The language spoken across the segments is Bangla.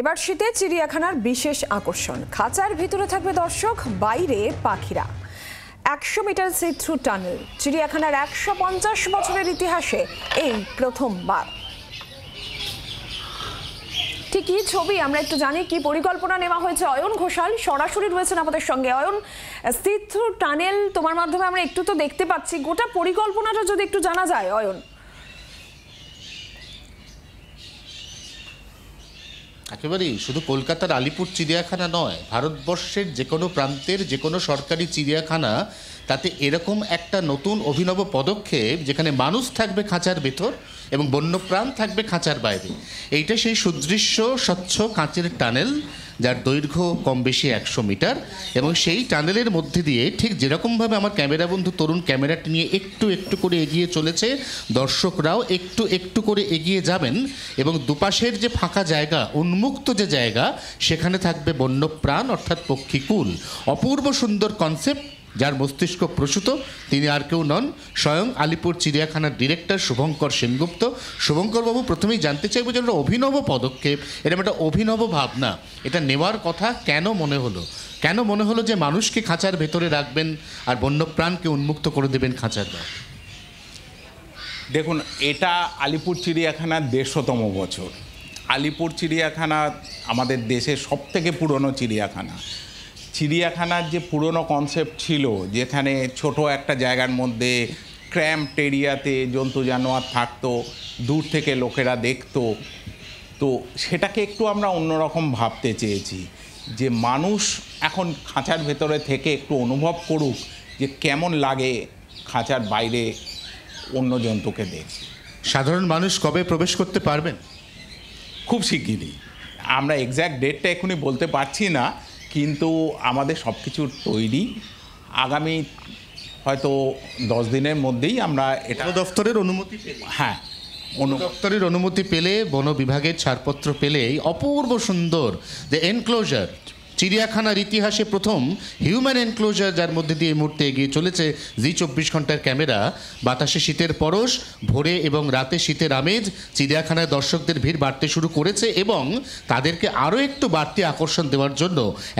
এবার শীতে চিড়িয়াখানার বিশেষ আকর্ষণ, খাঁচার ভিতরে থাকবে দর্শক, বাইরে পাখিরা। 100 মিটার সি থ্রু টানেল, চিড়িয়াখানার 150 বছরের ইতিহাসে এই প্রথমবার। ঠিক কি ছবি আমরা একটু জানি, কি পরিকল্পনা নেওয়া হয়েছে। অয়ন ঘোষাল সরাসরি রয়েছেন আমাদের সঙ্গে। অয়ন, সি থ্রু টানেল তোমার মাধ্যমে আমরা একটু তো দেখতে পাচ্ছি, গোটা পরিকল্পনাটা যদি একটু জানা যায় অয়ন। একেবারেই শুধু কলকাতার আলিপুর চিড়িয়াখানা নয়, ভারতবর্ষের যে কোনো প্রান্তের যে কোনো সরকারি চিড়িয়াখানা, তাতে এরকম একটা নতুন অভিনব পদক্ষেপ, যেখানে মানুষ থাকবে খাঁচার ভেতর এবং বন্যপ্রাণ থাকবে খাঁচার বাইরে। এইটা সেই সুদৃশ্য স্বচ্ছ কাঁচের টানেল, যার দৈর্ঘ্য কম বেশি 100 মিটার, এবং সেই টানেলের মধ্যে দিয়ে ঠিক যেরকমভাবে আমার ক্যামেরা বন্ধু তরুণ ক্যামেরাটি নিয়ে একটু একটু করে এগিয়ে চলেছে, দর্শকরাও একটু একটু করে এগিয়ে যাবেন, এবং দুপাশের যে ফাঁকা জায়গা, উন্মুক্ত যে জায়গা, সেখানে থাকবে বন্যপ্রাণ অর্থাৎ পক্ষীকুল। অপূর্ব সুন্দর কনসেপ্ট, যার মস্তিষ্ক প্রসূত তিনি আর কেউ নন, স্বয়ং আলিপুর চিড়িয়াখানার ডিরেক্টর শুভঙ্কর সেনগুপ্ত। শুভঙ্করবাবু, প্রথমেই জানতে চাইব যে একটা অভিনব পদক্ষেপ, এরকম একটা অভিনব ভাবনা, এটা নেওয়ার কথা কেন মনে হলো যে মানুষকে খাঁচার ভেতরে রাখবেন আর বন্যপ্রাণকে উন্মুক্ত করে দেবেন খাঁচার বাইরে? দেখুন, এটা আলিপুর চিড়িয়াখানার 150তম বছর। আলিপুর চিড়িয়াখানা আমাদের দেশের সবথেকে পুরনো চিড়িয়াখানা। চিড়িয়াখানার যে পুরনো কনসেপ্ট ছিল, যেখানে ছোট একটা জায়গার মধ্যে ক্র্যাম্পড এরিয়াতে জন্তু জানোয়ার থাকতো, দূর থেকে লোকেরা দেখতো, তো সেটাকে একটু আমরা অন্যরকম ভাবতে চেয়েছি, যে মানুষ এখন খাঁচার ভেতরে থেকে একটু অনুভব করুক যে কেমন লাগে খাঁচার বাইরে অন্য জন্তুকে দেখতে। সাধারণ মানুষ কবে প্রবেশ করতে পারবেন? খুব শিগগিরই। আমরা এক্স্যাক্ট ডেটটা এখনই বলতে পারছি না, কিন্তু আমাদের সব কিছুর তৈরি। আগামী হয়তো 10 দিনের মধ্যেই আমরা এটা দপ্তরের অনুমতি পেলে, হ্যাঁ, দপ্তরের অনুমতি পেলে, বন বিভাগের ছাড়পত্র পেলেই অপূর্ব সুন্দর যে এনক্লোজার, চিড়িয়াখানার ইতিহাসে প্রথম হিউম্যান এনক্লোজার, যার মধ্যে দিয়ে এই মুহূর্তে এগিয়ে চলেছে জি 24 ঘন্টার ক্যামেরা। বাতাসে শীতের পরশ, ভোরে এবং রাতে শীতের আমেজ, চিড়িয়াখানায় দর্শকদের ভিড় বাড়তে শুরু করেছে, এবং তাদেরকে আরও একটু বাড়তি আকর্ষণ দেওয়ার জন্য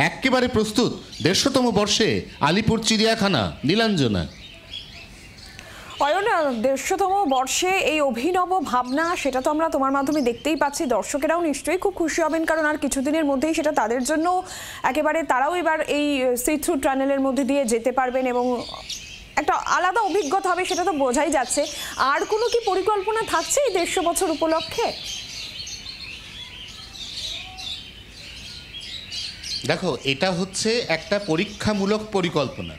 একেবারে প্রস্তুত 150তম বর্ষে আলিপুর চিড়িয়াখানা। নীলাঞ্জনা। অয়ন, 150তম বর্ষে এই অভিনব ভাবনা, সেটা তো আমরা তোমার মাধ্যমে দেখতেই পাচ্ছি। দর্শকেরাও নিশ্চয়ই খুব খুশি হবেন, কারণ আর কিছুদিনের মধ্যেই সেটা তাদের জন্য একেবারে, তারাও এবার এই সি থ্রু টানেলের মধ্যে দিয়ে যেতে পারবেন এবং একটা আলাদা অভিজ্ঞতা হবে, সেটা তো বোঝাই যাচ্ছে। আর কোনো কি পরিকল্পনা থাকছে এই 150 বছর উপলক্ষে? দেখো, এটা হচ্ছে একটা পরীক্ষামূলক পরিকল্পনা,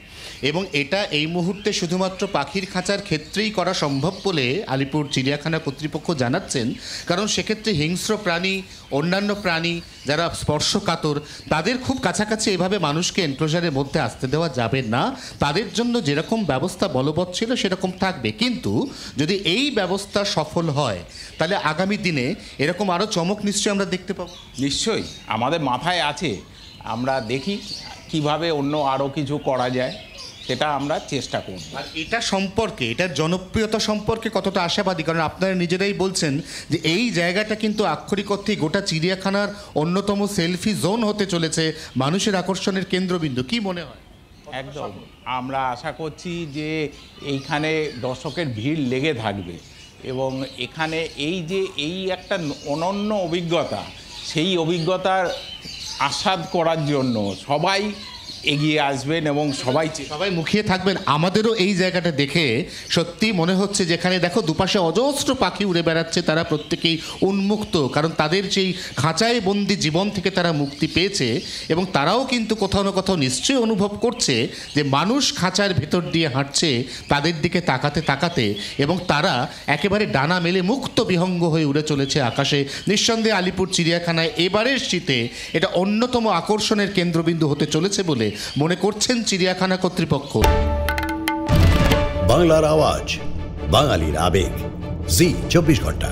এবং এটা এই মুহূর্তে শুধুমাত্র পাখির খাঁচার ক্ষেত্রেই করা সম্ভব বলে আলিপুর চিড়িয়াখানা কর্তৃপক্ষ জানাচ্ছেন, কারণ সেক্ষেত্রে হিংস্র প্রাণী, অন্যান্য প্রাণী যারা স্পর্শকাতর, তাদের খুব কাছাকাছি এভাবে মানুষকে এনক্লোজারের মধ্যে আসতে দেওয়া যাবে না। তাদের জন্য যেরকম ব্যবস্থা বলবৎ ছিল সেরকম থাকবে, কিন্তু যদি এই ব্যবস্থা সফল হয়, তাহলে আগামী দিনে এরকম আরও চমক নিশ্চয়ই আমরা দেখতে পাবো। নিশ্চয়ই আমাদের মাথায় আছে, আমরা দেখি কিভাবে অন্য আরও কিছু করা যায়, সেটা আমরা চেষ্টা করব। আর এটা সম্পর্কে, এটার জনপ্রিয়তা সম্পর্কে কতটা আশাবাদী? কারণ আপনারা নিজেরাই বলছেন যে এই জায়গাটা কিন্তু আক্ষরিক অর্থেই গোটা চিড়িয়াখানার অন্যতম সেলফি জোন হতে চলেছে, মানুষের আকর্ষণের কেন্দ্রবিন্দু। কি মনে হয়? একদম, আমরা আশা করছি যে এইখানে দর্শকের ভিড় লেগে থাকবে, এবং এখানে এই একটা অনন্য অভিজ্ঞতা, সেই অভিজ্ঞতার আস্বাদ করার জন্য সবাই এগিয়ে আসবেন এবং সবাই মুখিয়ে থাকবেন। আমাদেরও এই জায়গাটা দেখে সত্যি মনে হচ্ছে, যেখানে দেখো দুপাশে অজস্র পাখি উড়ে বেড়াচ্ছে, তারা প্রত্যেকেই উন্মুক্ত, কারণ তাদের সেই খাঁচায় বন্দি জীবন থেকে তারা মুক্তি পেয়েছে, এবং তারাও কিন্তু কোথাও না কোথাও নিশ্চয়ই অনুভব করছে যে মানুষ খাঁচার ভেতর দিয়ে হাঁটছে তাদের দিকে তাকাতে তাকাতে, এবং তারা একেবারে ডানা মেলে মুক্ত বিহঙ্গ হয়ে উড়ে চলেছে আকাশে। নিঃসন্দেহে আলিপুর চিড়িয়াখানায় এবারের শীতে এটা অন্যতম আকর্ষণের কেন্দ্রবিন্দু হতে চলেছে বলে মনে করছেন চিড়িয়াখানা কর্তৃপক্ষ। বাংলার আওয়াজ, বাঙালির আবেগ, জি 24 ঘন্টা।